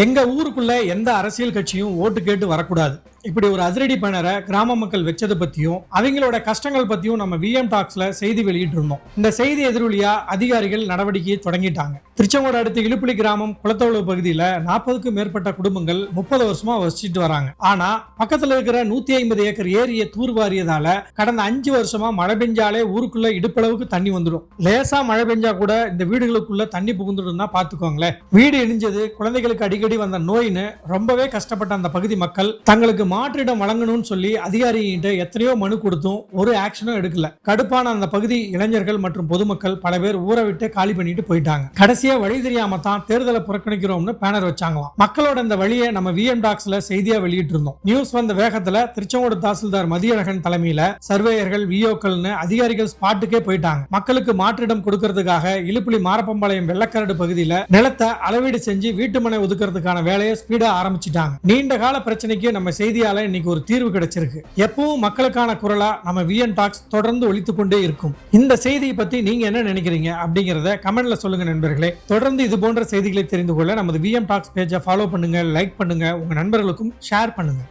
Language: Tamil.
எங்க ஊருக்குள்ள எந்த அரசியல் கட்சியும் ஓட்டு கேட்டு வரக்கூடாது. இப்படி ஒரு அதிரடி பேனரை கிராம மக்கள் வச்சது பத்தியும் அவங்களோட கஷ்டங்கள் பத்தியும் நம்ம விஎம் டாக்ஸ்ல செய்தி வெளியிட்டு இருந்தோம். இந்த செய்தி எதிரொலியா அதிகாரிகள் நடவடிக்கையை தொடங்கிட்டாங்க. திருச்செங்கோடு அடுத்த இலுப்புலி கிராமம் குளத்தோடு பகுதியில 40க்கும் மேற்பட்ட குடும்பங்கள் 30 வருஷமா வசிச்சுட்டு வராங்க. ஆனா பக்கத்துல இருக்கிற 150 ஏக்கர் ஏரியை தூர்வாரியதால கடந்த 5 வருஷமா மழை பெஞ்சாலே ஊருக்குள்ள இடுப்பளவுக்கு தண்ணி வந்துடும். லேசா மழை பெஞ்சா கூட இந்த வீடுகளுக்குள்ள தண்ணி புகுந்துடும்னா பாத்துக்கோங்களேன். வீடு இடிஞ்சது, குழந்தைகளுக்கு அடிக்கடி வந்த நோயின்னு ரொம்பவே கஷ்டப்பட்ட அந்த பகுதி மக்கள் தங்களுக்கு மாற்றிடம் வழங்கணும்னு சொல்லி அதிகாரிகிட்ட எத்தனையோ மனு கொடுத்தும் ஒரு ஆக்ஷனும் எடுக்கல. கடுப்பான அந்த பகுதி இளைஞர்கள் மற்றும் பொதுமக்கள் பல பேர் ஊரை விட்டு காலி பண்ணிட்டு போயிட்டாங்க. கடைசியா வழி தெரியாம தான் தேர்தலை புறக்கணிக்கிறோம்னு பேனர் வச்சாங்களாம். மக்களோட இந்த வழியை நம்ம விஎம் டாக்ஸ்ல செய்தியா வெளியிட்டு இருந்தோம். நியூஸ் வந்த வேகத்துல திருச்செங்கோடு தாசில்தார் மதியழகன் தலைமையில சர்வேயர்கள், விஓக்கள்னு அதிகாரிகள் ஸ்பாட்டுக்கே போயிட்டாங்க. மக்களுக்கு மாற்றிடம் கொடுக்கறதுக்காக இலுப்புலி மாரப்பம்பாளையம் வெள்ளக்கரடு பகுதியில நிலத்தை அளவீடு செஞ்சு வீட்டுமனை ஒதுக்கிறதுக்கான வேலையை ஸ்பீடா ஆரம்பிச்சிட்டாங்க. நீண்ட கால பிரச்சனைக்கு நம்ம செய்தியால இன்னைக்கு ஒரு தீர்வு கிடைச்சிருக்கு. எப்பவும் மக்களுக்கான குரலா நம்ம விஎம் டாக்ஸ் தொடர்ந்து ஒலித்துக் கொண்டே இருக்கும். இந்த செய்தியை பத்தி நீங்க என்ன நினைக்கிறீங்க அப்படிங்கறத கமெண்ட்ல சொல்லுங்க நண்பர்களே. தொடர்ந்து இது போன்ற செய்திகளை தெரிந்து கொள்ள நமது விஎம் டாக்ஸ் பேஜை ஃபாலோ பண்ணுங்க, லைக் பண்ணுங்க, உங்க நண்பர்களுக்கும் ஷேர் பண்ணுங்க.